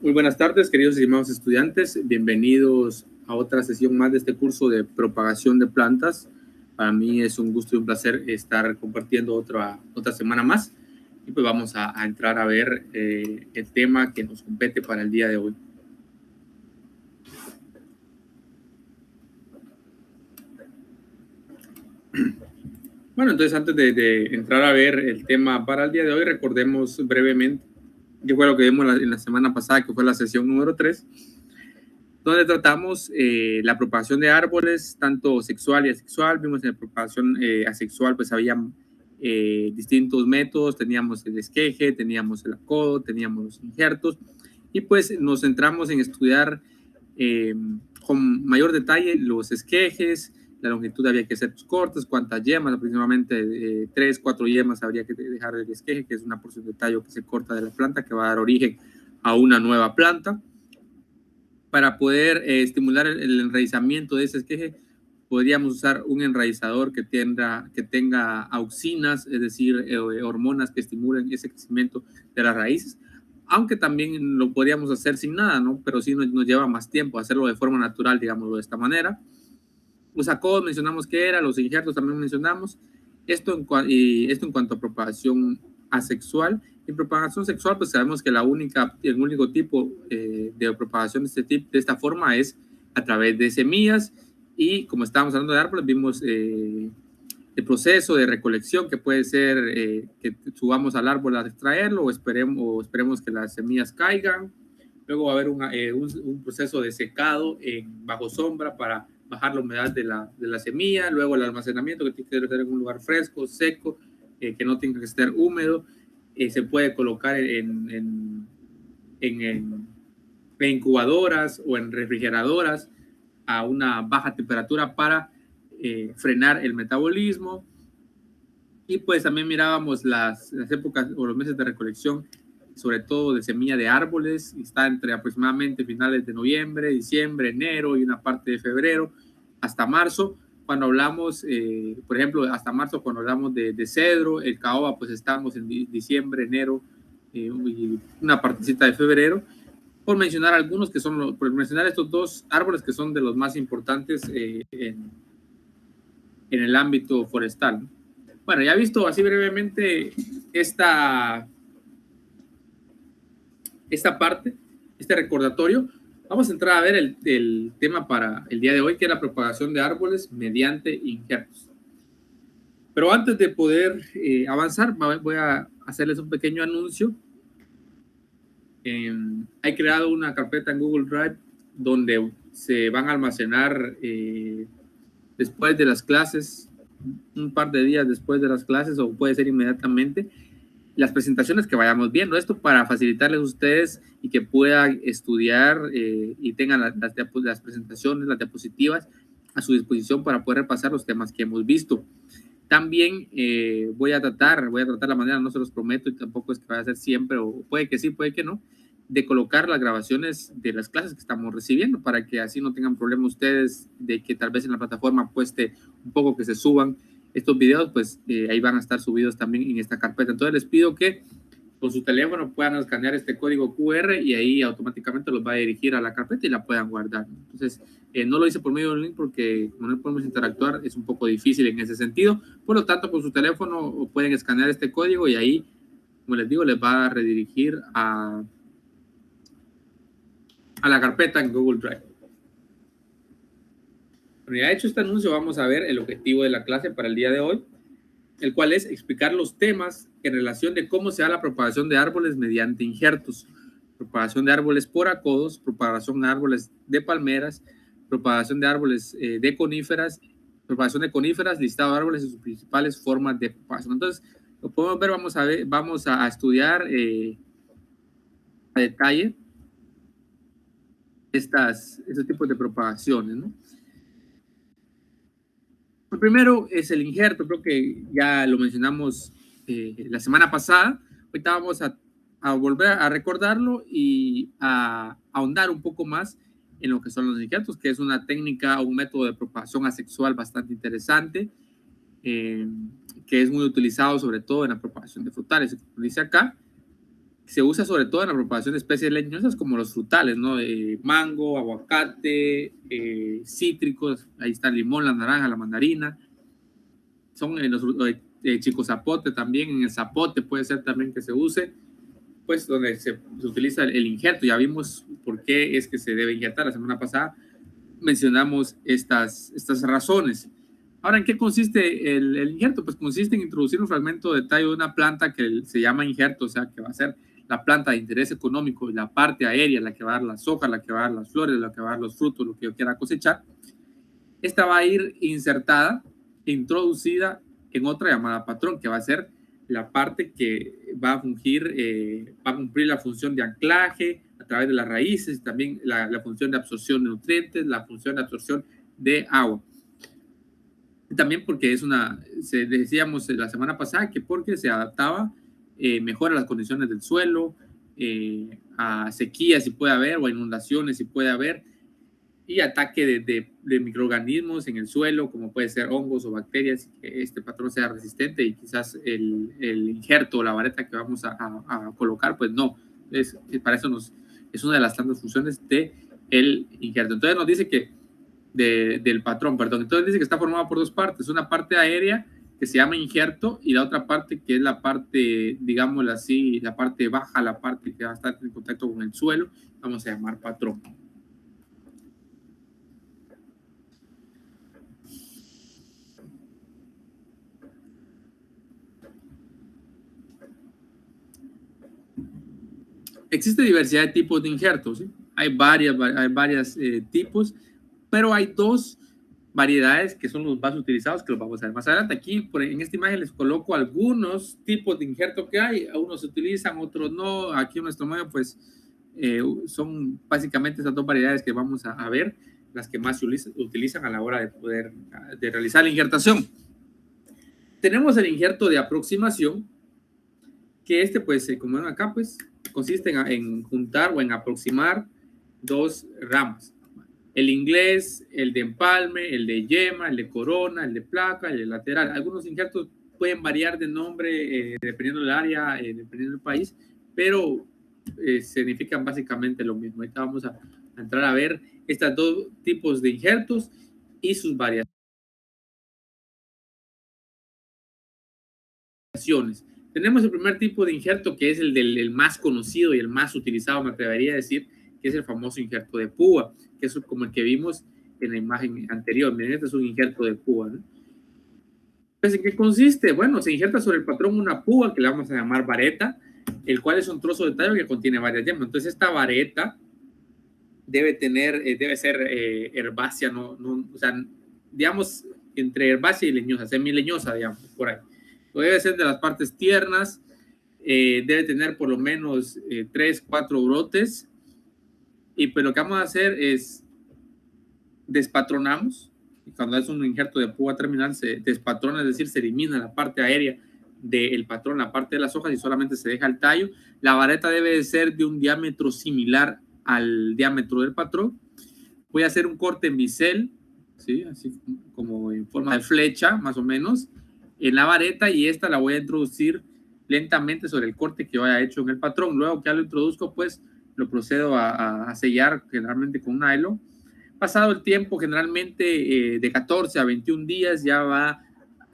Muy buenas tardes, queridos y estimados estudiantes. Bienvenidos a otra sesión más de este curso de propagación de plantas. Para mí es un gusto y un placer estar compartiendo otra semana más. Y pues vamos a entrar a ver el tema que nos compete para el día de hoy. Bueno, entonces antes de entrar a ver el tema para el día de hoy, recordemos brevemente qué fue lo que vimos en la semana pasada, que fue la sesión número 3, donde tratamos la propagación de árboles, tanto sexual y asexual. Vimos en la propagación asexual, pues había distintos métodos. Teníamos el esqueje, teníamos el acodo, teníamos los injertos, y pues nos centramos en estudiar con mayor detalle los esquejes. La longitud había que ser cortas, cuántas yemas, aproximadamente 3, 4 yemas habría que dejar del esqueje, que es una porción de tallo que se corta de la planta, que va a dar origen a una nueva planta. Para poder estimular el enraizamiento de ese esqueje, podríamos usar un enraizador que tenga auxinas, es decir, hormonas que estimulen ese crecimiento de las raíces, aunque también lo podríamos hacer sin nada, ¿no? Pero sí nos lleva más tiempo hacerlo de forma natural, digámoslo de esta manera. Los acodos mencionamos que era, los injertos también mencionamos. Esto en cuanto a propagación asexual. En propagación sexual, pues sabemos que el único tipo de propagación de esta forma es a través de semillas. Y como estábamos hablando de árboles, vimos el proceso de recolección, que puede ser que subamos al árbol a extraerlo, o esperemos que las semillas caigan. Luego va a haber un proceso de secado bajo sombra para bajar la humedad de la semilla. Luego el almacenamiento, que tiene que ser en un lugar fresco, seco, que no tenga que estar húmedo. Se puede colocar en incubadoras o en refrigeradoras a una baja temperatura para frenar el metabolismo. Y pues también mirábamos las épocas o los meses de recolección, sobre todo de semilla de árboles. Está entre aproximadamente finales de noviembre, diciembre, enero y una parte de febrero hasta marzo. Cuando hablamos, por ejemplo, hasta marzo, cuando hablamos de cedro, el caoba, pues estamos en diciembre, enero y una partecita de febrero. Por mencionar algunos que son, por mencionar estos dos árboles que son de los más importantes en el ámbito forestal, ¿no? Bueno, ya visto así brevemente esta parte, este recordatorio, vamos a entrar a ver el tema para el día de hoy, que es la propagación de árboles mediante injertos. Pero antes de poder avanzar, voy a hacerles un pequeño anuncio. He creado una carpeta en Google Drive donde se van a almacenar después de las clases, un par de días después de las clases, o puede ser inmediatamente, las presentaciones que vayamos viendo. Esto para facilitarles a ustedes y que puedan estudiar y tengan las presentaciones, las diapositivas a su disposición para poder repasar los temas que hemos visto. También voy a tratar la manera, no se los prometo y tampoco es que vaya a ser siempre, o puede que sí, puede que no, de colocar las grabaciones de las clases que estamos recibiendo, para que así no tengan problema ustedes de que tal vez en la plataforma cueste un poco que se suban estos videos. Pues ahí van a estar subidos también en esta carpeta. Entonces les pido que con su teléfono puedan escanear este código QR y ahí automáticamente los va a dirigir a la carpeta y la puedan guardar. Entonces no lo hice por medio del link porque como no podemos interactuar es un poco difícil en ese sentido. Por lo tanto, con su teléfono pueden escanear este código y ahí, como les digo, les va a redirigir a la carpeta en Google Drive. Bueno, ya hecho este anuncio, vamos a ver el objetivo de la clase para el día de hoy, el cual es explicar los temas en relación de cómo se da la propagación de árboles mediante injertos, propagación de árboles por acodos, propagación de árboles de palmeras, propagación de árboles de coníferas, propagación de coníferas, listado de árboles y sus principales formas de propagación. Entonces, lo podemos ver, vamos a estudiar a detalle estos tipos de propagaciones, ¿no? El primero es el injerto, creo que ya lo mencionamos la semana pasada. Ahorita vamos a volver a recordarlo y a ahondar un poco más en lo que son los injertos, que es una técnica, un método de propagación asexual bastante interesante, que es muy utilizado sobre todo en la propagación de frutales. Como dice acá, Se usa sobre todo en la preparación de especies leñosas como los frutales, ¿no? Mango, aguacate, cítricos, ahí está el limón, la naranja, la mandarina. Son en los chico zapote también, en el zapote puede ser también que se use, pues donde se utiliza el injerto. Ya vimos por qué es que se debe injertar. La semana pasada mencionamos estas razones. Ahora, ¿en qué consiste el injerto? Pues consiste en introducir un fragmento de tallo de una planta que se llama injerto, o sea, que va a ser la planta de interés económico y la parte aérea, la que va a dar las hojas, la que va a dar las flores, la que va a dar los frutos, lo que yo quiera cosechar. Esta va a ir insertada, introducida en otra llamada patrón, que va a ser la parte que va a fungir, va a cumplir la función de anclaje a través de las raíces, también la función de absorción de nutrientes, la función de absorción de agua. También porque decíamos la semana pasada que porque se adaptaba mejor a las condiciones del suelo, a sequías si puede haber, o a inundaciones si puede haber, y ataque de microorganismos en el suelo, como puede ser hongos o bacterias, que este patrón sea resistente, y quizás el injerto o la vareta que vamos a colocar, pues no, para eso es una de las tantas funciones del injerto. Entonces nos dice que del patrón, perdón. Entonces dice que está formado por dos partes, una parte aérea que se llama injerto y la otra parte que es la parte, digámoslo así, la parte baja, la parte que va a estar en contacto con el suelo, vamos a llamar patrón. Existe diversidad de tipos de injertos, ¿sí? Hay varias tipos, pero hay dos variedades que son los más utilizados, que los vamos a ver más adelante. Aquí en esta imagen les coloco algunos tipos de injerto que hay, unos se utilizan, otros no. Aquí en nuestro medio pues son básicamente esas dos variedades que vamos a ver, las que más se utilizan a la hora de poder de realizar la injertación. Tenemos el injerto de aproximación, que pues como ven acá pues consiste en juntar o en aproximar dos ramas. El inglés, el de empalme, el de yema, el de corona, el de placa, el de lateral. Algunos injertos pueden variar de nombre dependiendo del área, dependiendo del país, pero significan básicamente lo mismo. Ahorita vamos a entrar a ver estos dos tipos de injertos y sus variaciones. Tenemos el primer tipo de injerto, que es el más conocido y el más utilizado, me atrevería a decir, que es el famoso injerto de púa, que es como el que vimos en la imagen anterior. Miren, este es un injerto de púa, ¿no? Pues, ¿en qué consiste? Bueno, se injerta sobre el patrón una púa que le vamos a llamar vareta, el cual es un trozo de tallo que contiene varias yemas. Entonces, esta vareta debe ser herbácea, o sea, digamos, entre herbácea y leñosa, semileñosa, digamos, por ahí. Debe ser de las partes tiernas, debe tener por lo menos 3, 4 brotes, y pues lo que vamos a hacer es despatronamos, y cuando es un injerto de púa terminal se despatrona, es decir, se elimina la parte aérea del patrón, la parte de las hojas, y solamente se deja el tallo. La vareta debe de ser de un diámetro similar al diámetro del patrón. Voy a hacer un corte en bisel, ¿sí? Así como en forma de flecha, más o menos, en la vareta, y esta la voy a introducir lentamente sobre el corte que yo haya hecho en el patrón. Luego que ya lo introduzco, pues lo procedo a sellar generalmente con nylon. Pasado el tiempo, generalmente de 14 a 21 días, se va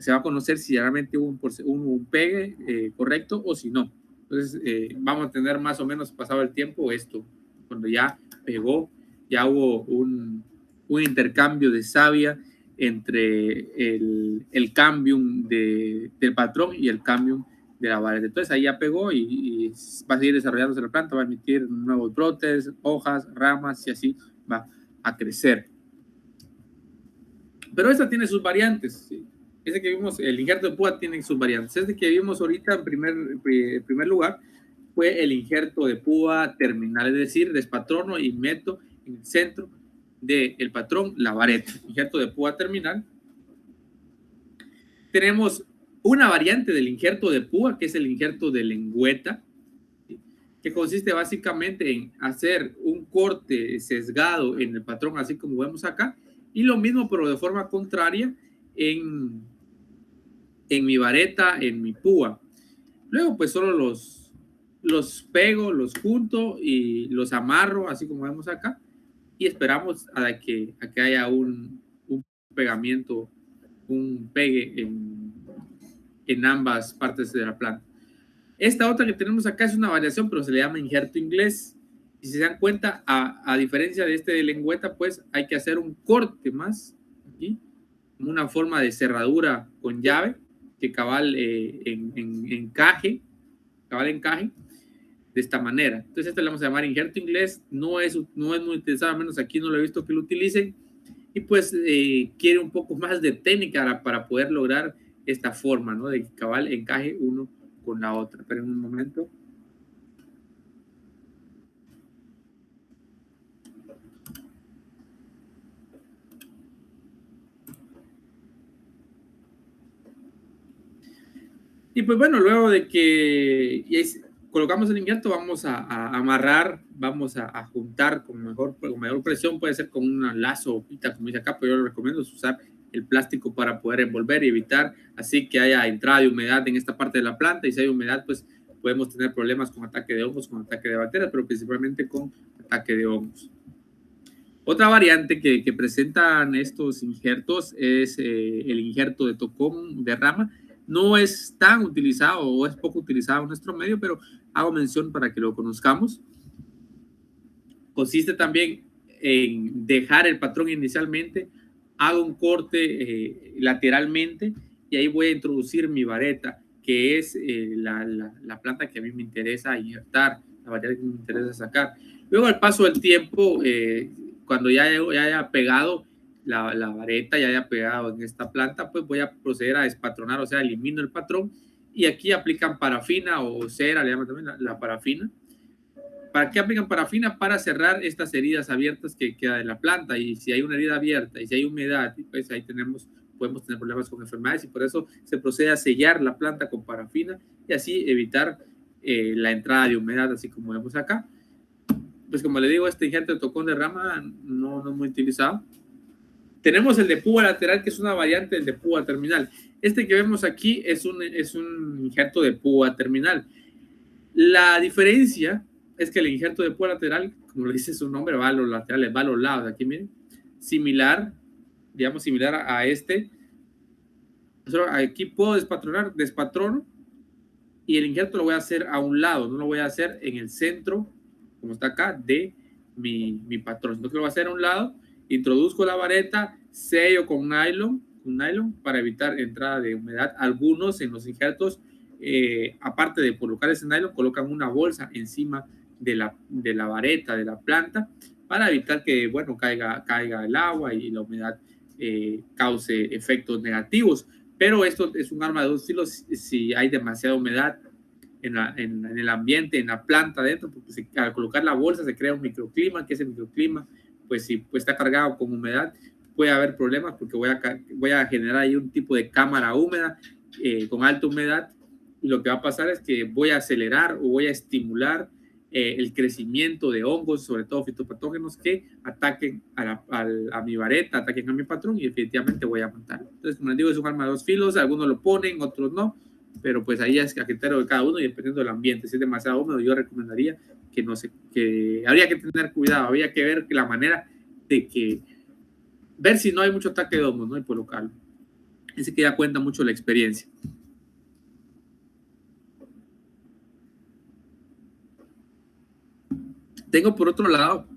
a conocer si realmente hubo un pegue correcto o si no. Entonces, vamos a tener más o menos pasado el tiempo esto, cuando ya pegó, ya hubo un intercambio de savia entre el cambium del patrón y el cambium de la vareta. Entonces ahí ya pegó y va a seguir desarrollándose la planta, va a emitir nuevos brotes, hojas, ramas, y así va a crecer. Pero esta tiene sus variantes, ¿sí? Este que vimos, el injerto de púa, tiene sus variantes. Este que vimos ahorita en primer lugar fue el injerto de púa terminal, es decir, despatrono y meto en el centro del patrón la vareta. Injerto de púa terminal. Tenemos una variante del injerto de púa, que es el injerto de lengüeta, ¿sí? Que consiste básicamente en hacer un corte sesgado en el patrón, así como vemos acá, y lo mismo, pero de forma contraria, en mi vareta, en mi púa. Luego, pues solo los pego, los junto y los amarro, así como vemos acá, y esperamos a que haya un pegamiento, un pegue en ambas partes de la planta. Esta otra que tenemos acá es una variación, pero se le llama injerto inglés. Y si se dan cuenta, a diferencia de este de lengüeta, pues hay que hacer un corte más aquí, como una forma de cerradura con llave, que cabal encaje de esta manera. Entonces, esto le vamos a llamar injerto inglés. No es muy utilizado, al menos aquí no lo he visto que lo utilicen. Y pues quiere un poco más de técnica para poder lograr esta forma, ¿no? De que cabal encaje uno con la otra. Pero en un momento. Y pues bueno, luego de que colocamos el injerto, vamos a amarrar, vamos a juntar con mayor presión, puede ser con un lazo o pita, como dice acá, pero yo lo recomiendo es usar el plástico para poder envolver y evitar así que haya entrada de humedad en esta parte de la planta, y si hay humedad, pues podemos tener problemas con ataque de hongos, con ataque de bacterias, pero principalmente con ataque de hongos. Otra variante que presentan estos injertos es el injerto de tocón de rama. No es tan utilizado o es poco utilizado en nuestro medio, pero hago mención para que lo conozcamos. Consiste también en dejar el patrón inicialmente, hago un corte lateralmente y ahí voy a introducir mi vareta, que es la planta que a mí me interesa injertar, la variedad que me interesa sacar. Luego, al paso del tiempo, cuando ya haya pegado la vareta, ya haya pegado en esta planta, pues voy a proceder a despatronar, o sea, elimino el patrón y aquí aplican parafina o cera, le llaman también la parafina. ¿Para qué aplican parafina? Para cerrar estas heridas abiertas que queda en la planta, y si hay una herida abierta y si hay humedad, pues ahí podemos tener problemas con enfermedades, y por eso se procede a sellar la planta con parafina y así evitar la entrada de humedad, así como vemos acá. Pues como le digo, este injerto de tocón de rama no es muy utilizado. Tenemos el de púa lateral, que es una variante del de púa terminal. Este que vemos aquí es un injerto de púa terminal. La diferencia es que el injerto de púa lateral, como le dice su nombre, va a los laterales, va a los lados. Aquí miren, similar, digamos, similar a este. Aquí puedo despatrono, y el injerto lo voy a hacer a un lado, no lo voy a hacer en el centro, como está acá, de mi patrón. Entonces lo voy a hacer a un lado, introduzco la vareta, sello con nylon para evitar entrada de humedad. Algunos en los injertos, aparte de colocar ese nylon, colocan una bolsa encima de la vareta, de la planta, para evitar que, bueno, caiga el agua y la humedad cause efectos negativos. Pero esto es un arma de dos filos si hay demasiada humedad en el ambiente, en la planta adentro, porque al colocar la bolsa se crea un microclima, que ese microclima, pues si pues, está cargado con humedad, puede haber problemas, porque voy a generar ahí un tipo de cámara húmeda con alta humedad, y lo que va a pasar es que voy a acelerar o voy a estimular el crecimiento de hongos, sobre todo fitopatógenos, que ataquen a mi vareta, ataquen a mi patrón, y definitivamente voy a matarlo. Entonces, como les digo, es un arma de dos filos, algunos lo ponen, otros no, pero pues ahí es a criterio de cada uno y dependiendo del ambiente. Si es demasiado húmedo, yo recomendaría que habría que tener cuidado, habría que ver la manera de ver si no hay mucho ataque de hongos, ¿no? Y colocarlo. Ese que ya cuenta mucho la experiencia. Tengo por otro lado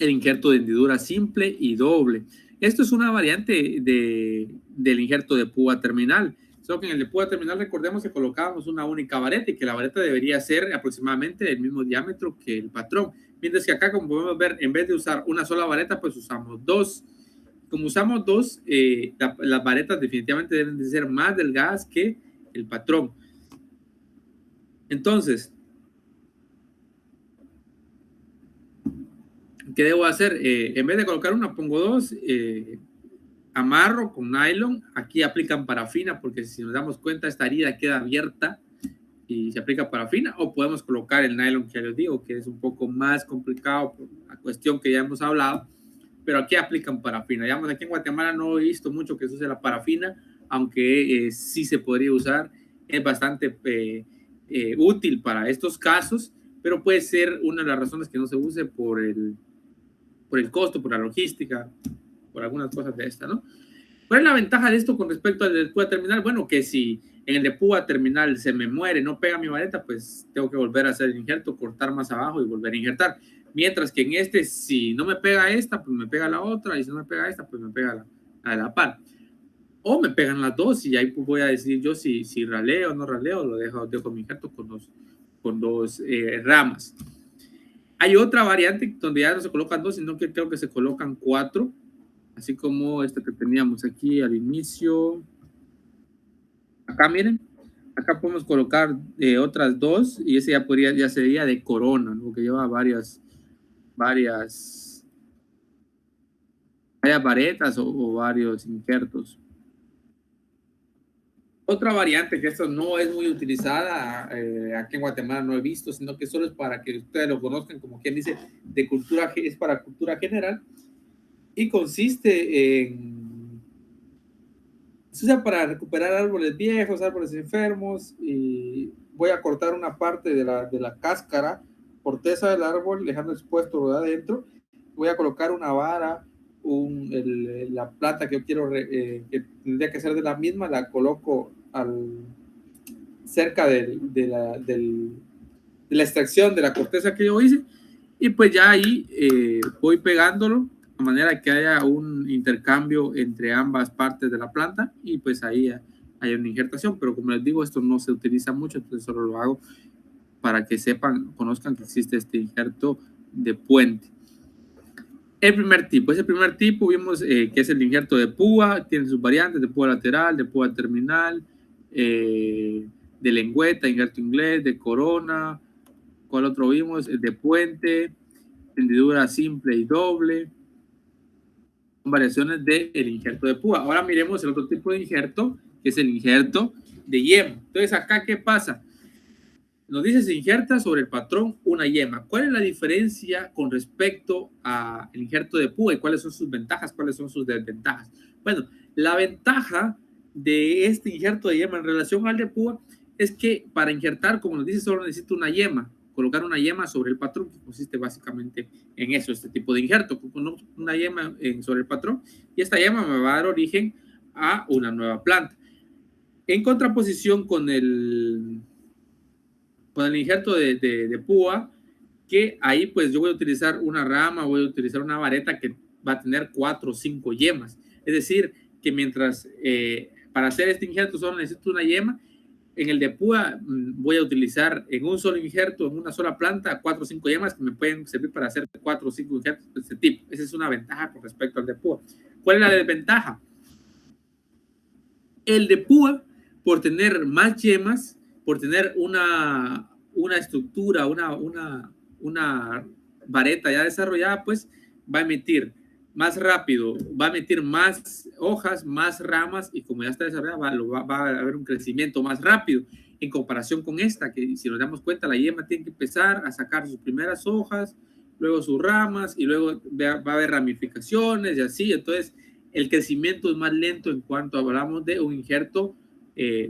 el injerto de hendidura simple y doble. Esto es una variante del injerto de púa terminal. Solo que en el de púa terminal, recordemos que colocábamos una única vareta y que la vareta debería ser aproximadamente del mismo diámetro que el patrón. Mientras que acá, como podemos ver, en vez de usar una sola vareta, pues usamos dos. Como usamos dos, las varetas definitivamente deben de ser más delgadas que el patrón. Entonces, ¿qué debo hacer? En vez de colocar una, pongo dos. Amarro con nylon. Aquí aplican parafina, porque si nos damos cuenta, esta herida queda abierta y se aplica parafina, o podemos colocar el nylon, que les digo que es un poco más complicado por la cuestión que ya hemos hablado, pero aquí aplican parafina. Digamos, aquí en Guatemala no he visto mucho que se use la parafina, aunque sí se podría usar. Es bastante útil para estos casos, pero puede ser una de las razones que no se use por el costo, por la logística, por algunas cosas de esta, ¿no? ¿Cuál es la ventaja de esto con respecto al de púa terminal? Bueno, que si en el de púa terminal se me muere, no pega mi vareta, pues tengo que volver a hacer el injerto, cortar más abajo y volver a injertar. Mientras que en este, si no me pega esta, pues me pega la otra, y si no me pega esta, pues me pega la de la par. O me pegan las dos y ahí pues voy a decidir yo si raleo o no raleo, lo dejo mi injerto con dos ramas. Hay otra variante donde ya no se colocan dos, sino que creo que se colocan 4, así como esta que teníamos aquí al inicio. Acá miren, acá podemos colocar otras 2 y ese ya sería de corona, ¿no? Que lleva varias varetas o varios injertos. Otra variante que esto no es muy utilizada, aquí en Guatemala no he visto, sino que solo es para que ustedes lo conozcan, como quien dice, es para cultura general, y consiste se usa para recuperar árboles viejos, árboles enfermos, y voy a cortar una parte de la cáscara, corteza del árbol, dejando expuesto de adentro, voy a colocar una vara, la planta que yo quiero, que tendría que ser de la misma, la coloco cerca de la extracción de la corteza que yo hice, y pues ya ahí voy pegándolo de manera que haya un intercambio entre ambas partes de la planta, y pues ahí hay una injertación. Pero como les digo, esto no se utiliza mucho, entonces solo lo hago para que conozcan que existe este injerto de puente. El primer tipo vimos que es el injerto de púa, tiene sus variantes de púa lateral, de púa terminal, de lengüeta, injerto inglés, de corona. ¿Cuál otro vimos? El de puente, hendidura simple y doble. Son variaciones del injerto de púa. Ahora miremos el otro tipo de injerto, que es el injerto de yema. Entonces, acá, ¿qué pasa? Nos dice, se injerta sobre el patrón una yema. ¿Cuál es la diferencia con respecto al injerto de púa y cuáles son sus ventajas, cuáles son sus desventajas? Bueno, la ventaja de este injerto de yema en relación al de púa es que para injertar, como nos dice, solo necesito una yema, colocar una yema sobre el patrón, que consiste básicamente en eso, este tipo de injerto, con una yema sobre el patrón, y esta yema me va a dar origen a una nueva planta. En contraposición con el injerto de púa, que ahí pues yo voy a utilizar una rama, voy a utilizar una vareta que va a tener 4 o 5 yemas. Es decir, que mientras para hacer este injerto solo necesito una yema, en el de púa voy a utilizar en un solo injerto, en una sola planta, 4 o 5 yemas que me pueden servir para hacer 4 o 5 injertos de este tipo. Esa es una ventaja con respecto al de púa. ¿Cuál es la desventaja? El de púa, por tener más yemas, por tener una estructura, una vareta ya desarrollada, pues va a emitir más rápido, va a emitir más hojas, más ramas, y como ya está desarrollada, va a haber un crecimiento más rápido en comparación con esta, que si nos damos cuenta, la yema tiene que empezar a sacar sus primeras hojas, luego sus ramas, y luego va a haber ramificaciones y así. Entonces el crecimiento es más lento en cuanto hablamos de un injerto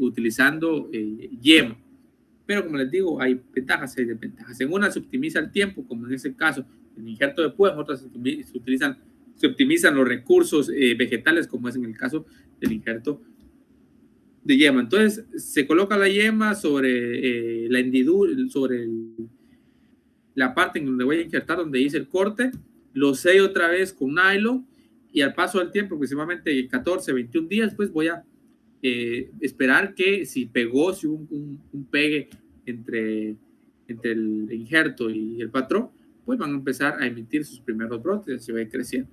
utilizando yema. Pero como les digo, hay ventajas y desventajas. En una se optimiza el tiempo, como en ese caso el injerto de púa, en otras se optimizan los recursos vegetales, como es en el caso del injerto de yema. Entonces se coloca la yema sobre la hendidura, sobre la parte en donde voy a injertar, donde hice el corte, lo sello otra vez con nylon, y al paso del tiempo, aproximadamente 14, 21 días, pues voy a esperar que si pegó, si hubo un pegue entre el injerto y el patrón, pues van a empezar a emitir sus primeros brotes, se va creciendo.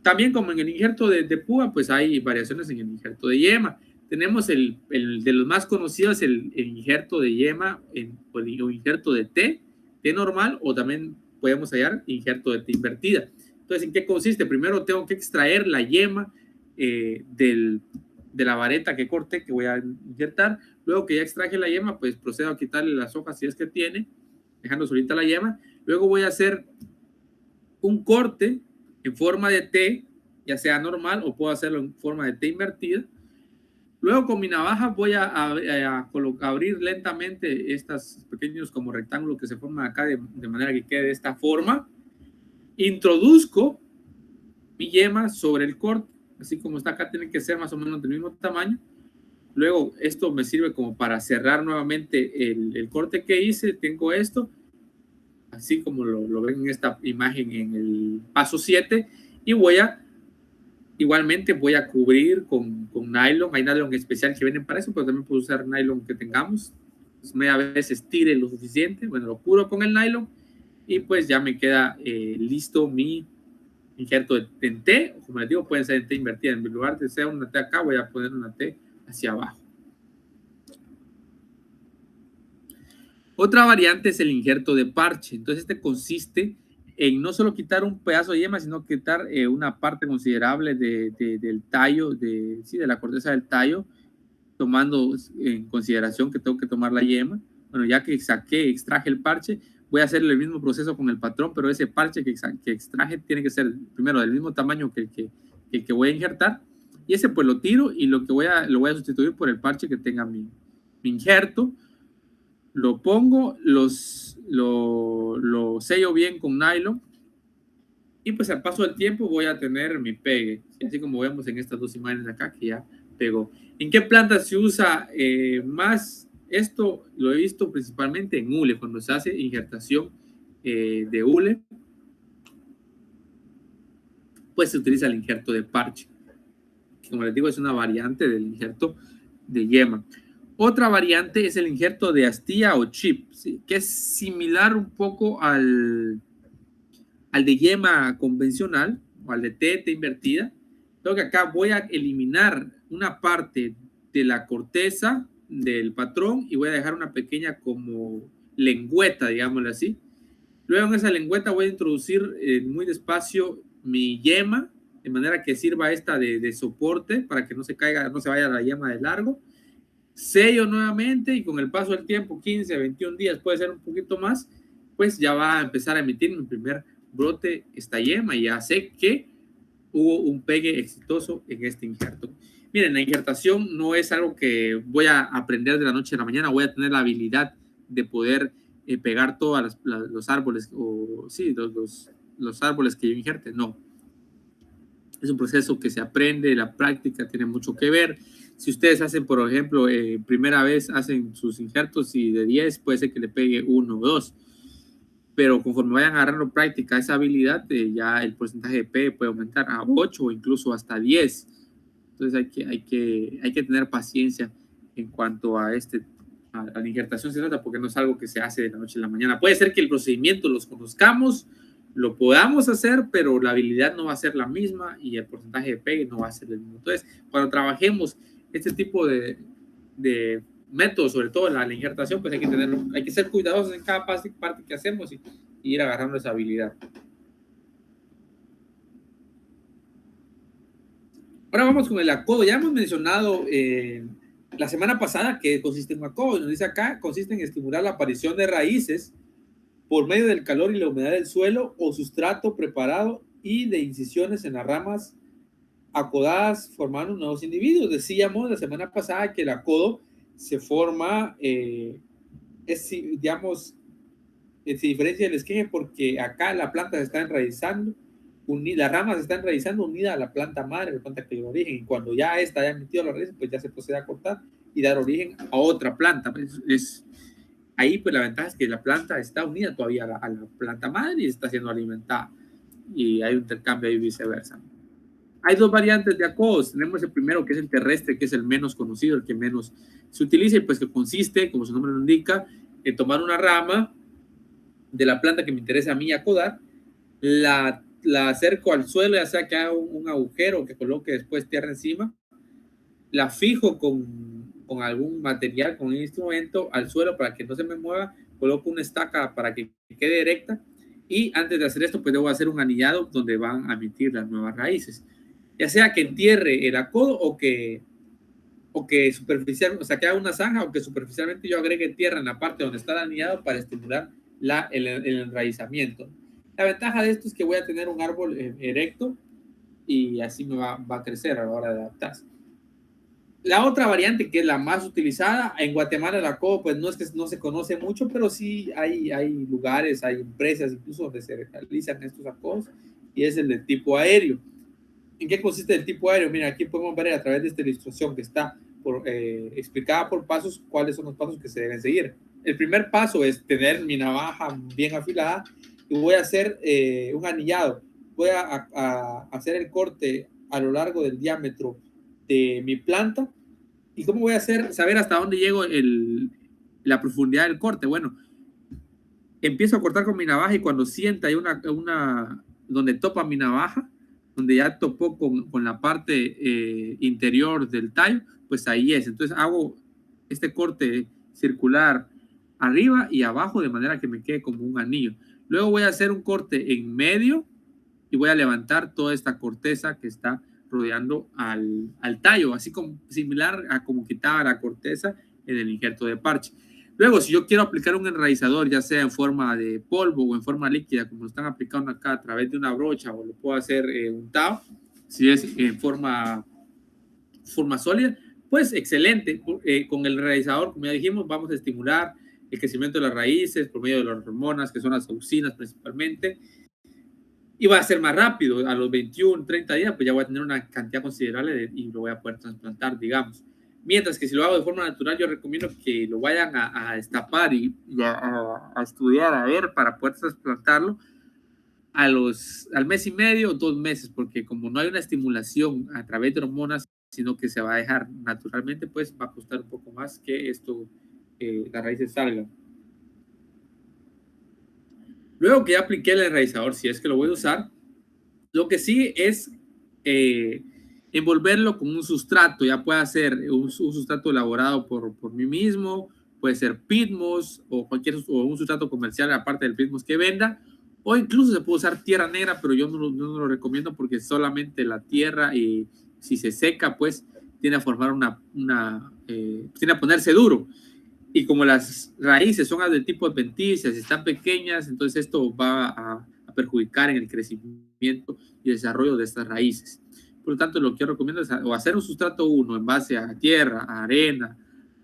También, como en el injerto de púa, pues hay variaciones en el injerto de yema. Tenemos el de los más conocidos, el injerto de yema, o injerto de T normal, o también podemos hallar injerto de T invertida. Entonces, ¿en qué consiste? Primero tengo que extraer la yema de la vareta que corté, que voy a injertar. Luego que ya extraje la yema, pues procedo a quitarle las hojas si es que tiene, dejando solita la yema. Luego voy a hacer un corte en forma de T, ya sea normal o puedo hacerlo en forma de T invertida. Luego con mi navaja voy a abrir lentamente estos pequeños como rectángulos que se forman acá de manera que quede de esta forma. Introduzco mi yema sobre el corte, así como está acá, tiene que ser más o menos del mismo tamaño. Luego esto me sirve como para cerrar nuevamente el corte que hice. Tengo esto, así como lo ven en esta imagen en el paso 7, y igualmente voy a cubrir con nylon. Hay nylon especial que vienen para eso, pero también puedo usar nylon que tengamos. Pues media vez estire lo suficiente, bueno, lo cubro con el nylon y pues ya me queda listo mi injerto en T, como les digo, pueden ser en T invertida. En lugar de ser una T acá, voy a poner una T hacia abajo. Otra variante es el injerto de parche. Entonces, este consiste en no solo quitar un pedazo de yema, sino quitar una parte considerable del tallo, de la corteza del tallo, tomando en consideración que tengo que tomar la yema. Bueno, ya que extraje el parche, voy a hacer el mismo proceso con el patrón, pero ese parche que extraje tiene que ser primero del mismo tamaño que el que voy a injertar. Y ese pues lo tiro y lo voy a sustituir por el parche que tenga mi injerto. Lo pongo, lo sello bien con nylon y pues al paso del tiempo voy a tener mi pegue, así como vemos en estas dos imágenes de acá que ya pegó. ¿En qué planta se usa más esto? Lo he visto principalmente en hule, cuando se hace injertación de hule, pues se utiliza el injerto de parche. Como les digo, es una variante del injerto de yema. Otra variante es el injerto de astilla o chip, ¿sí? Que es similar un poco al de yema convencional o al de T invertida. Creo que acá voy a eliminar una parte de la corteza del patrón y voy a dejar una pequeña como lengüeta, digámoslo así. Luego en esa lengüeta voy a introducir muy despacio mi yema, de manera que sirva esta de soporte para que no se caiga, no se vaya la yema de largo. Sello nuevamente y con el paso del tiempo, 15, 21 días, puede ser un poquito más, pues ya va a empezar a emitir mi primer brote esta yema y ya sé que hubo un pegue exitoso en este injerto. Miren, la injertación no es algo que voy a aprender de la noche a la mañana, voy a tener la habilidad de poder pegar todos los árboles, o sí, los árboles que yo injerte, no. Es un proceso que se aprende, la práctica tiene mucho que ver. Si ustedes hacen, por ejemplo, primera vez hacen sus injertos y de 10 puede ser que le pegue 1 o 2, pero conforme vayan agarrando práctica esa habilidad, ya el porcentaje de P puede aumentar a 8 o incluso hasta 10. Entonces hay que tener paciencia en cuanto a la injertación se trata, porque no es algo que se hace de la noche a la mañana. Puede ser que el procedimiento los conozcamos, lo podamos hacer, pero la habilidad no va a ser la misma y el porcentaje de pegue no va a ser el mismo. Entonces, cuando trabajemos este tipo de métodos, sobre todo la injertación, pues hay que ser cuidadosos en cada parte que hacemos y ir agarrando esa habilidad. Ahora vamos con el acodo. Ya hemos mencionado la semana pasada que consiste en un acodo. Nos dice acá, consiste en estimular la aparición de raíces por medio del calor y la humedad del suelo o sustrato preparado y de incisiones en las ramas acodadas formando nuevos individuos. Decíamos la semana pasada que el acodo se forma, digamos, se diferencia del esqueje porque acá la planta se está enraizando, las ramas se están enraizando unidas a la planta madre, la planta que dio origen, y cuando ya esta haya emitido la raíz, pues ya se procede a cortar y dar origen a otra planta. Ahí pues la ventaja es que la planta está unida todavía a la planta madre y está siendo alimentada y hay un intercambio y viceversa. Hay dos variantes de acodos. Tenemos el primero, que es el terrestre, que es el menos conocido, el que menos se utiliza, y pues que consiste, como su nombre lo indica, en tomar una rama de la planta que me interesa a mí acodar, la acerco al suelo, ya sea que haga un agujero, que coloque después tierra encima, la fijo con algún material, con un instrumento al suelo para que no se me mueva, coloco una estaca para que quede directa, y antes de hacer esto, pues debo hacer un anillado donde van a emitir las nuevas raíces. Ya sea que entierre el acodo o que superficialmente, o sea, que haga una zanja o que superficialmente yo agregue tierra en la parte donde está el anillado para estimular el enraizamiento. La ventaja de esto es que voy a tener un árbol erecto y así me va a crecer a la hora de adaptarse. La otra variante, que es la más utilizada, en Guatemala la COO, pues no es que no se conoce mucho, pero sí hay lugares, hay empresas incluso donde se realizan estos acodos, y es el de tipo aéreo. ¿En qué consiste el tipo aéreo? Mira, aquí podemos ver a través de esta ilustración que está explicada por pasos cuáles son los pasos que se deben seguir. El primer paso es tener mi navaja bien afilada y voy a hacer un anillado. Voy a hacer el corte a lo largo del diámetro de mi planta. ¿Y cómo voy a hacer, saber hasta dónde llego la profundidad del corte? Bueno, empiezo a cortar con mi navaja y cuando sienta hay donde topa mi navaja, donde ya topó con la parte interior del tallo, pues ahí es. Entonces hago este corte circular arriba y abajo de manera que me quede como un anillo. Luego voy a hacer un corte en medio y voy a levantar toda esta corteza que está rodeando al tallo, así como similar a como quitaba la corteza en el injerto de parche. Luego, si yo quiero aplicar un enraizador, ya sea en forma de polvo o en forma líquida, como lo están aplicando acá a través de una brocha, o lo puedo hacer untado, si es en forma sólida, pues excelente. Con el enraizador, como ya dijimos, vamos a estimular el crecimiento de las raíces por medio de las hormonas, que son las auxinas principalmente, y va a ser más rápido. A los 21, 30 días, pues ya voy a tener una cantidad considerable y lo voy a poder trasplantar, digamos. Mientras que si lo hago de forma natural, yo recomiendo que lo vayan a destapar y a estudiar, a ver, para poder trasplantarlo al mes y medio o 2 meses, porque como no hay una estimulación a través de hormonas, sino que se va a dejar naturalmente, pues va a costar un poco más que esto, las raíces salgan. Luego que ya apliqué el enraizador, si es que lo voy a usar, lo que sí es envolverlo con un sustrato, ya puede ser un sustrato elaborado por mí mismo, puede ser Pitmos o un sustrato comercial aparte del Pitmos que venda, o incluso se puede usar tierra negra, pero yo no lo recomiendo porque solamente la tierra, y si se seca, pues tiene a formar tiene a ponerse duro. Y como las raíces son de tipo adventicias, están pequeñas, entonces esto va a perjudicar en el crecimiento y desarrollo de estas raíces. Por lo tanto, lo que yo recomiendo es o hacer un sustrato 1 en base a tierra, a arena,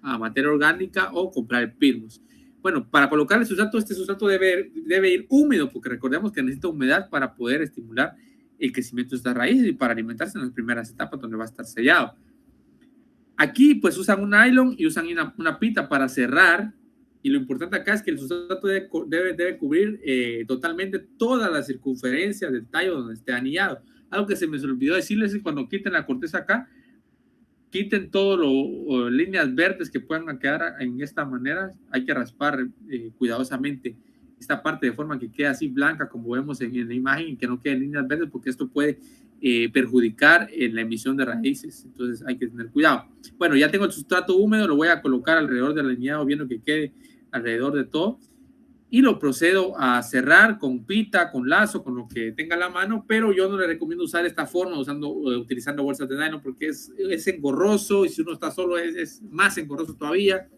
a materia orgánica, o comprar el Pitmos. Bueno, para colocar el sustrato, este sustrato debe ir húmedo, porque recordemos que necesita humedad para poder estimular el crecimiento de estas raíces y para alimentarse en las primeras etapas donde va a estar sellado. Aquí pues usan un nylon y usan una pita para cerrar, y lo importante acá es que el sustrato debe cubrir totalmente toda la circunferencia del tallo donde esté anillado. Algo que se me olvidó decirles es que cuando quiten la corteza acá, quiten todo líneas verdes que puedan quedar en esta manera. Hay que raspar cuidadosamente esta parte de forma que quede así blanca como vemos en la imagen, y que no queden líneas verdes, porque esto puede perjudicar en la emisión de raíces. Entonces hay que tener cuidado. Bueno, ya tengo el sustrato húmedo, lo voy a colocar alrededor del alineado, viendo que quede alrededor de todo, y lo procedo a cerrar con pita, con lazo, con lo que tenga a la mano, pero yo no le recomiendo usar esta forma utilizando bolsas de nylon, porque es engorroso, y si uno está solo es más engorroso todavía.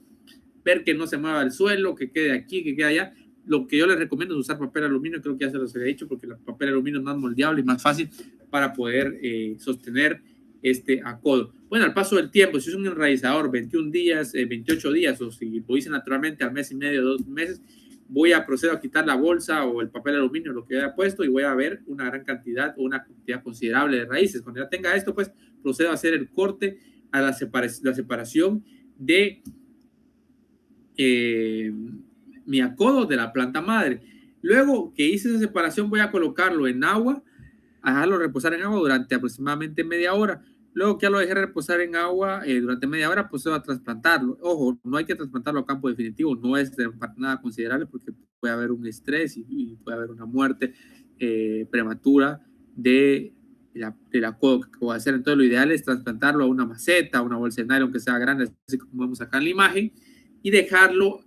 Ver que no se mueva el suelo, que quede aquí, que quede allá. Lo que yo les recomiendo es usar papel aluminio, creo que ya se los he dicho, porque el papel aluminio es más moldeable y más fácil para poder sostener este acodo. Bueno, al paso del tiempo, si es un enraizador 21 días, 28 días, o si lo hice naturalmente al mes y medio, 2 meses, voy a proceder a quitar la bolsa o el papel aluminio, lo que haya puesto, y voy a ver una gran cantidad o una cantidad considerable de raíces. Cuando ya tenga esto, pues procedo a hacer el corte, a la separación de mi acodo de la planta madre. Luego que hice esa separación, voy a colocarlo en agua, a dejarlo reposar en agua durante aproximadamente media hora. Luego que ya lo dejé reposar en agua durante media hora, pues se va a trasplantarlo. Ojo, no hay que trasplantarlo a campo definitivo, no es de nada considerable, porque puede haber un estrés y puede haber una muerte prematura del acodo que voy a hacer. Entonces lo ideal es trasplantarlo a una maceta, a una bolsa de nylon que sea grande, así como vemos acá en la imagen, y dejarlo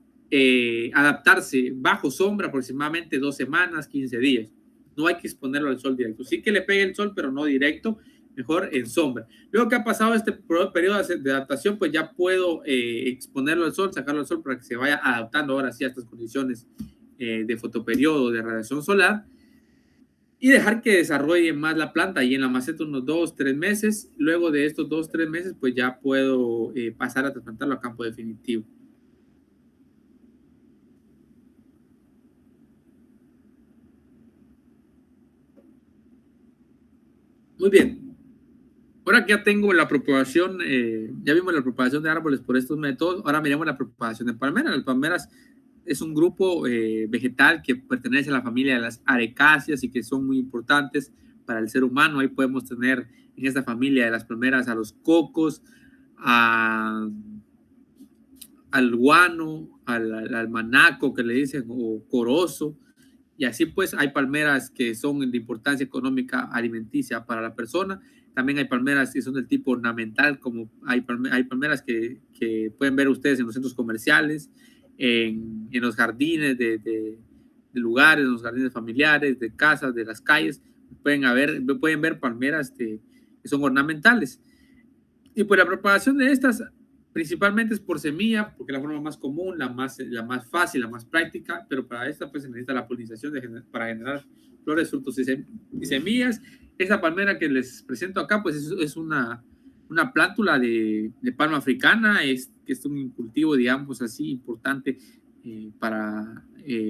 adaptarse bajo sombra aproximadamente 2 semanas, 15 días. No hay que exponerlo al sol directo. Sí que le pegue el sol, pero no directo, mejor en sombra. Luego que ha pasado este periodo de adaptación, pues ya puedo exponerlo al sol, sacarlo al sol para que se vaya adaptando ahora sí a estas condiciones de fotoperiodo, de radiación solar. y dejar que desarrolle más la planta y en la maceta unos 2-3 meses. Luego de estos 2-3 meses, pues ya puedo pasar a trasplantarlo a campo definitivo. Muy bien. Ahora que ya tengo la propagación, ya vimos la propagación de árboles por estos métodos, ahora miremos la propagación de palmeras. Las palmeras es un grupo vegetal que pertenece a la familia de las arecáceas y que son muy importantes para el ser humano. Ahí podemos tener en esta familia de las palmeras a los cocos, a, al guano, al manaco que le dicen, o corozo. Y así pues hay palmeras que son de importancia económica alimenticia para la persona. También hay palmeras que son del tipo ornamental, como hay palmeras que pueden ver ustedes en los centros comerciales, en los jardines de lugares, en los jardines familiares, de casas, de las calles. Pueden ver palmeras que son ornamentales. Y pues la propagación de estas principalmente es por semilla, porque es la forma más común, la más fácil, la más práctica, pero para esta pues se necesita la polinización para generar flores, frutos y semillas. Esta palmera que les presento acá pues es una plántula de palma africana, que es un cultivo, digamos así, importante para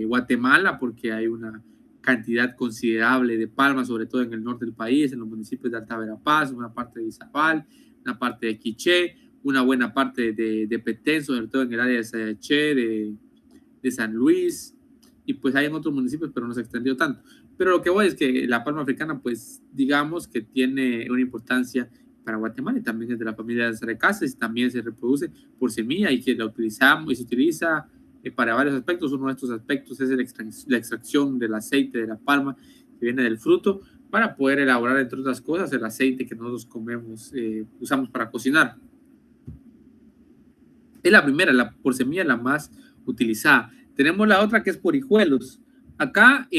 Guatemala, porque hay una cantidad considerable de palmas, sobre todo en el norte del país, en los municipios de Alta Verapaz, una parte de Izabal, una parte de Quiché, una buena parte de Petén, sobre todo en el área de Sayaché, de San Luis, y pues hay en otros municipios, pero no se extendió tanto. Pero lo que voy es que la palma africana, pues digamos que tiene una importancia para Guatemala y también es de la familia de las arecáceas, también se reproduce por semilla y que la utilizamos y se utiliza para varios aspectos. Uno de estos aspectos es la extracción del aceite de la palma que viene del fruto para poder elaborar, entre otras cosas, el aceite que nosotros comemos, usamos para cocinar. Es la primera, por semilla, la más utilizada. Tenemos la otra que es por hijuelos. Acá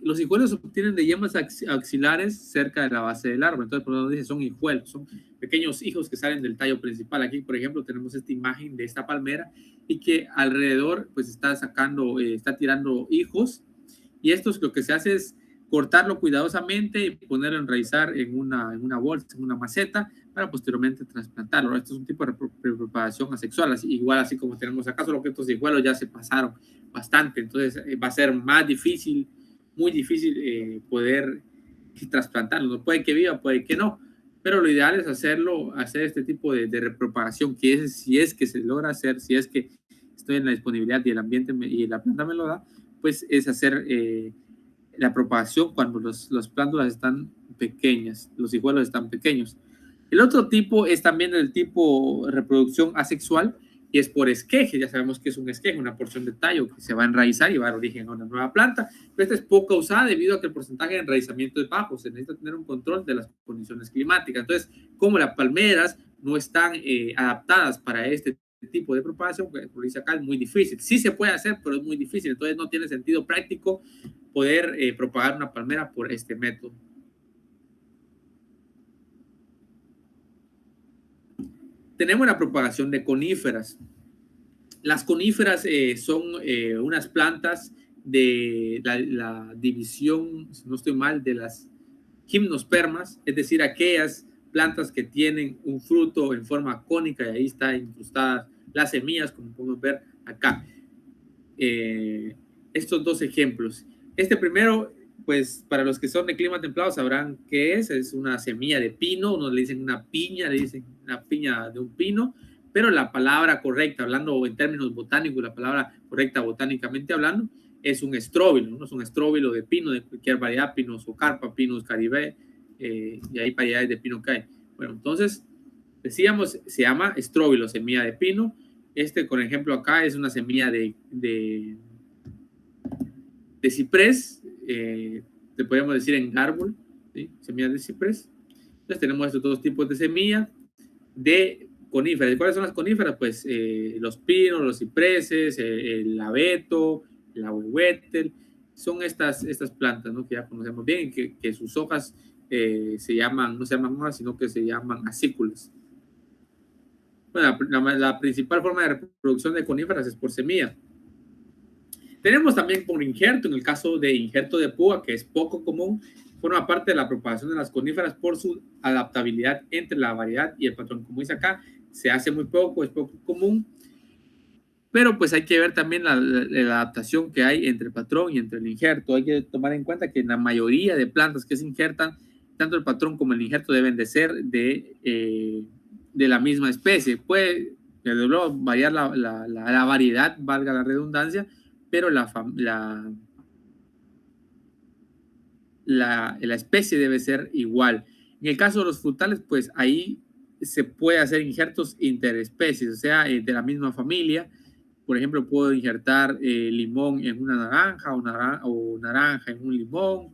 los hijuelos se obtienen de yemas axilares cerca de la base del árbol. Entonces, por eso dice, son hijuelos, son pequeños hijos que salen del tallo principal. Aquí, por ejemplo, tenemos esta imagen de esta palmera y que alrededor pues está sacando, está tirando hijos. Y esto es lo que se hace es cortarlo cuidadosamente y ponerlo a enraizar en una bolsa, en una maceta, para posteriormente trasplantarlo. Esto es un tipo de propagación asexual, igual así como tenemos acá, solo que estos hijuelos ya se pasaron bastante, entonces va a ser más difícil, muy difícil poder trasplantarlo. No puede que viva, puede que no, pero lo ideal es hacer este tipo de repropagación, que es, si es que se logra hacer, si es que estoy en la disponibilidad y el ambiente y la planta me lo da, pues es hacer la propagación cuando las plántulas están pequeñas, los hijuelos están pequeños. El otro tipo es también el tipo reproducción asexual y es por esqueje. Ya sabemos que es un esqueje, una porción de tallo que se va a enraizar y va a dar origen a una nueva planta. Pero esta es poco usada debido a que el porcentaje de enraizamiento es bajo. Se necesita tener un control de las condiciones climáticas. Entonces, como las palmeras no están adaptadas para este tipo de propagación, pues, como dice acá, es muy difícil. Sí se puede hacer, pero es muy difícil. Entonces, no tiene sentido práctico poder propagar una palmera por este método. Tenemos la propagación de coníferas. Las coníferas son unas plantas de la división, si no estoy mal, de las gimnospermas, es decir, aquellas plantas que tienen un fruto en forma cónica y ahí está incrustadas las semillas, como podemos ver acá. Estos dos ejemplos. Este primero, pues para los que son de clima templado sabrán qué es una semilla de pino, unos le dicen una piña, le dicen una piña de un pino, pero la palabra correcta, hablando en términos botánicos, la palabra correcta botánicamente hablando, es un estróbilo, ¿no? Es un estróbilo de pino, de cualquier variedad, Pinus o carpa, Pinus caribe, y hay variedades de pino que hay. Bueno, entonces, decíamos, se llama estróbilo, semilla de pino. Por ejemplo, acá es una semilla de ciprés, le podemos decir en árbol, ¿sí? Semillas de ciprés. Entonces tenemos estos dos tipos de semillas de coníferas. ¿Cuáles son las coníferas? Pues los pinos, los cipreses, el abeto, el ahuehuetel, son estas plantas, ¿no? Que ya conocemos bien, que sus hojas no se llaman hojas, sino que se llaman acículas. Bueno, la principal forma de reproducción de coníferas es por semilla. Tenemos también por injerto, en el caso de injerto de púa, que es poco común, forma parte de la propagación de las coníferas por su adaptabilidad entre la variedad y el patrón. Como dice acá, se hace muy poco, es poco común, pero pues hay que ver también la adaptación que hay entre el patrón y entre el injerto. Hay que tomar en cuenta que en la mayoría de plantas que se injertan, tanto el patrón como el injerto deben de ser de la misma especie. Puede desde luego variar la variedad, valga la redundancia, pero la especie debe ser igual. En el caso de los frutales, pues ahí se puede hacer injertos interespecies, o sea, de la misma familia. Por ejemplo, puedo injertar limón en una naranja o naranja en un limón,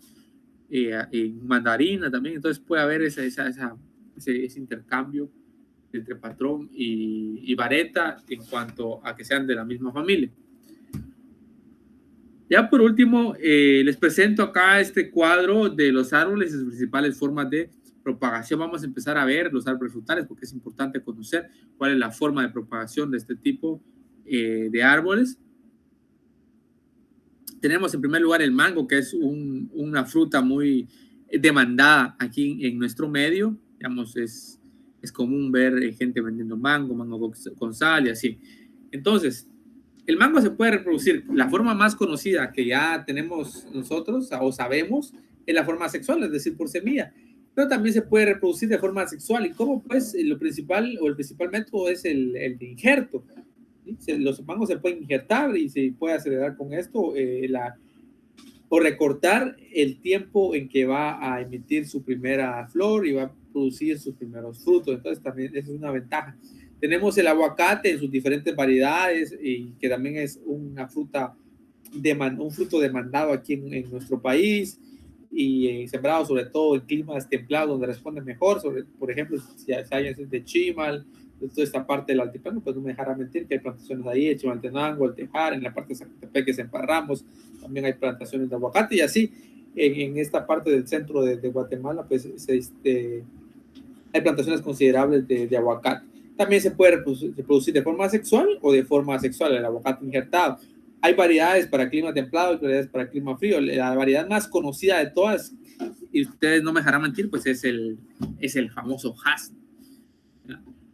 en mandarina también. Entonces puede haber ese intercambio entre patrón y vareta en cuanto a que sean de la misma familia. Ya por último, les presento acá este cuadro de los árboles y sus principales formas de propagación. Vamos a empezar a ver los árboles frutales porque es importante conocer cuál es la forma de propagación de este tipo de árboles. Tenemos en primer lugar el mango, que es una fruta muy demandada aquí en nuestro medio. Digamos, es común ver gente vendiendo mango con sal y así. Entonces, el mango se puede reproducir. La forma más conocida que ya tenemos nosotros o sabemos es la forma sexual, es decir, por semilla. Pero también se puede reproducir de forma sexual. ¿Y cómo? Pues lo principal o el principal método es el de injerto. ¿Sí? Los mangos se pueden injertar y se puede acelerar con esto o recortar el tiempo en que va a emitir su primera flor y va a producir sus primeros frutos. Entonces también esa es una ventaja. Tenemos el aguacate en sus diferentes variedades y que también es una fruta un fruto demandado aquí en nuestro país y sembrado sobre todo en climas templados donde responde mejor, por ejemplo, si hay de Chimal, de toda esta parte del altiplano, pues no me dejará mentir que hay plantaciones ahí, en Chimaltenango, el Tejar, en la parte de Zacatepec, en Parramos, también hay plantaciones de aguacate y así en esta parte del centro de Guatemala, pues hay plantaciones considerables de aguacate. También se puede reproducir de forma sexual o de forma asexual, el aguacate injertado. Hay variedades para clima templado y variedades para clima frío. La variedad más conocida de todas, y ustedes no me dejarán mentir, pues es el famoso Hass.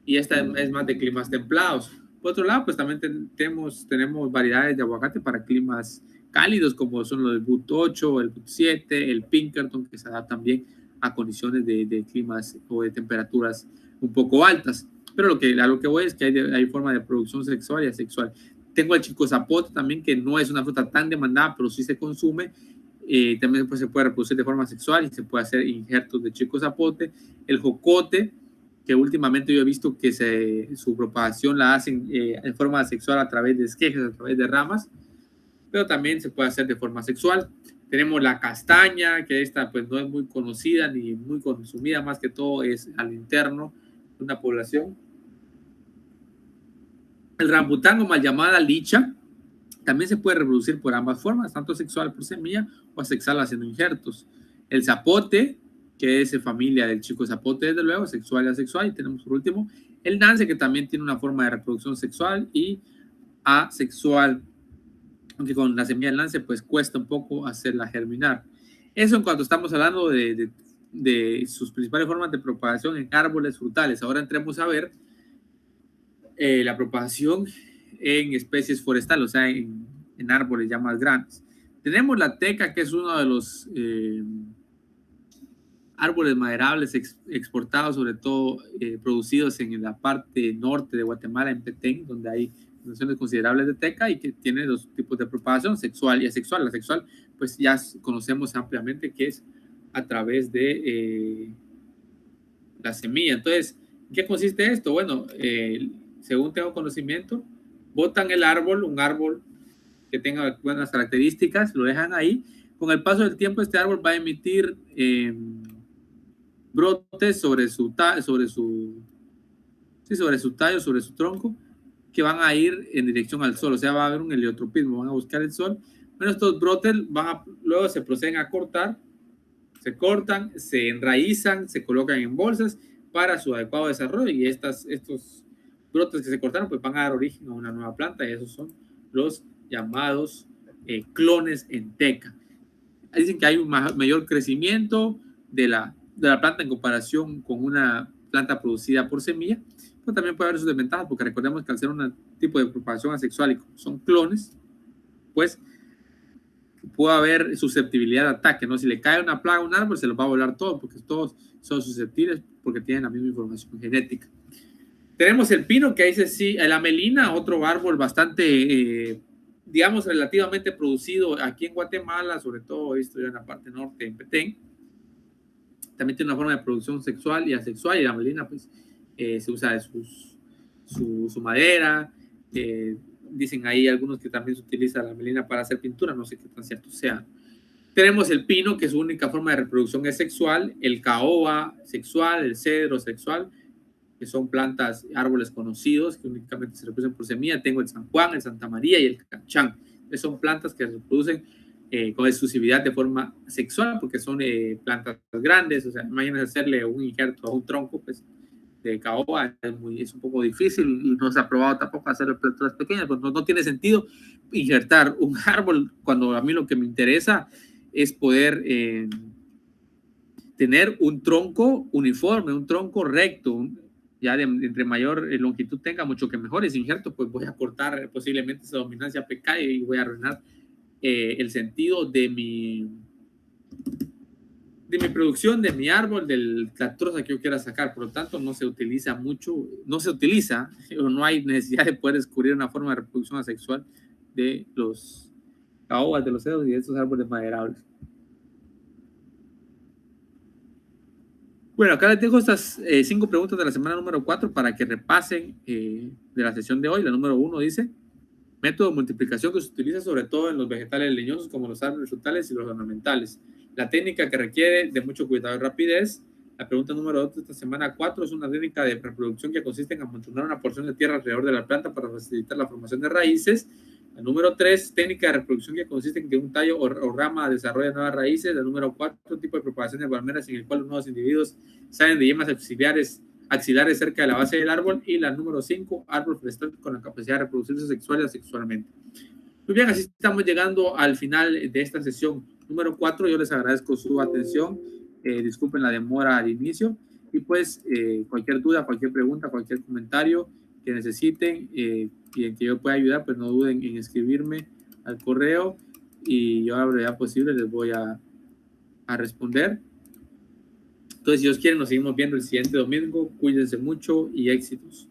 Y esta es más de climas templados. Por otro lado, pues también tenemos variedades de aguacate para climas cálidos, como son los del But 8, el But 7, el Pinkerton, que se adaptan bien a condiciones de climas o de temperaturas un poco altas. Pero a lo que voy es que hay forma de producción sexual y asexual. Tengo el chico zapote también, que no es una fruta tan demandada, pero sí se consume. También pues, se puede reproducir de forma sexual y se puede hacer injertos de chico zapote. El jocote, que últimamente yo he visto que su propagación la hacen en forma sexual a través de esquejes, a través de ramas, pero también se puede hacer de forma sexual. Tenemos la castaña, que esta pues no es muy conocida ni muy consumida, más que todo es al interno de una población. El rambután, o mal llamada licha, también se puede reproducir por ambas formas, tanto sexual por semilla o asexual haciendo injertos. El zapote, que es familia del chico zapote, desde luego, sexual y asexual. Y tenemos por último el nance, que también tiene una forma de reproducción sexual y asexual, aunque con la semilla del nance pues cuesta un poco hacerla germinar. Eso en cuanto estamos hablando de sus principales formas de propagación en árboles frutales. Ahora entremos a ver la propagación en especies forestales, o sea, en árboles ya más grandes. Tenemos la teca, que es uno de los árboles maderables exportados, sobre todo producidos en la parte norte de Guatemala, en Petén, donde hay plantaciones considerables de teca y que tiene dos tipos de propagación, sexual y asexual. La sexual, pues ya conocemos ampliamente que es a través de la semilla. Entonces, ¿en qué consiste esto? Bueno, según tengo conocimiento, botan el árbol, un árbol que tenga buenas características, lo dejan ahí. Con el paso del tiempo, este árbol va a emitir brotes sobre su tallo, sobre su tronco, que van a ir en dirección al sol, o sea, va a haber un heliotropismo, van a buscar el sol. Bueno, estos brotes luego se proceden a cortar, se cortan, se enraizan, se colocan en bolsas para su adecuado desarrollo y estos brotes que se cortaron pues van a dar origen a una nueva planta y esos son los llamados clones en teca. Dicen que hay un mayor crecimiento de la planta en comparación con una planta producida por semilla, pero también puede haber sus desventajas, porque recordemos que al ser un tipo de propagación asexual y son clones, pues puede haber susceptibilidad de ataque, ¿no? Si le cae una plaga a un árbol, se los va a volar todo, porque todos son susceptibles porque tienen la misma información genética. Tenemos el pino, que dice sí, la melina, otro árbol bastante, digamos, relativamente producido aquí en Guatemala, sobre todo esto ya en la parte norte, en Petén. También tiene una forma de producción sexual y asexual, y la melina, pues, se usa de su madera. Dicen ahí algunos que también se utiliza la melina para hacer pintura, no sé qué tan cierto sea. Tenemos el pino, que su única forma de reproducción es sexual, el caoba sexual, el cedro sexual, que son plantas, árboles conocidos que únicamente se reproducen por semilla. Tengo el San Juan, el Santa María y el Cachán, que son plantas que se reproducen con exclusividad de forma sexual, porque son plantas grandes. O sea, imagínense hacerle un injerto a un tronco, pues, de caoba, es un poco difícil, y no se ha probado tampoco hacerlo en plantas pequeñas, pues no tiene sentido injertar un árbol, cuando a mí lo que me interesa es poder tener un tronco uniforme, un tronco recto, ya entre mayor longitud tenga, mucho que mejor. Ese injerto, pues voy a cortar posiblemente esa dominancia PK y voy a arruinar el sentido de mi producción, de mi árbol, de la troza que yo quiera sacar. Por lo tanto, no se utiliza mucho, o no hay necesidad de poder descubrir una forma de reproducción asexual de los caobas, de los cedros y de estos árboles maderables. Bueno, acá les dejo estas 5 preguntas de la semana número 4 para que repasen de la sesión de hoy. La número 1 dice: método de multiplicación que se utiliza sobre todo en los vegetales leñosos como los árboles frutales y los ornamentales. La técnica que requiere de mucho cuidado y rapidez. La pregunta número 2 de esta semana 4 es una técnica de reproducción que consiste en amontonar una porción de tierra alrededor de la planta para facilitar la formación de raíces. La número 3, técnica de reproducción que consiste en que un tallo o rama desarrolla nuevas raíces. La número 4, tipo de propagación de palmeras en el cual los nuevos individuos salen de yemas axilares cerca de la base del árbol. Y la número 5, árbol forestal con la capacidad de reproducirse sexual y asexualmente. Muy bien, así estamos llegando al final de esta sesión número 4. Yo les agradezco su atención. Disculpen la demora al inicio. Y pues cualquier duda, cualquier pregunta, cualquier comentario que necesiten y en que yo pueda ayudar, pues no duden en escribirme al correo y yo a la brevedad posible les voy a responder. Entonces, si Dios quiere, nos seguimos viendo el siguiente domingo. Cuídense mucho y éxitos.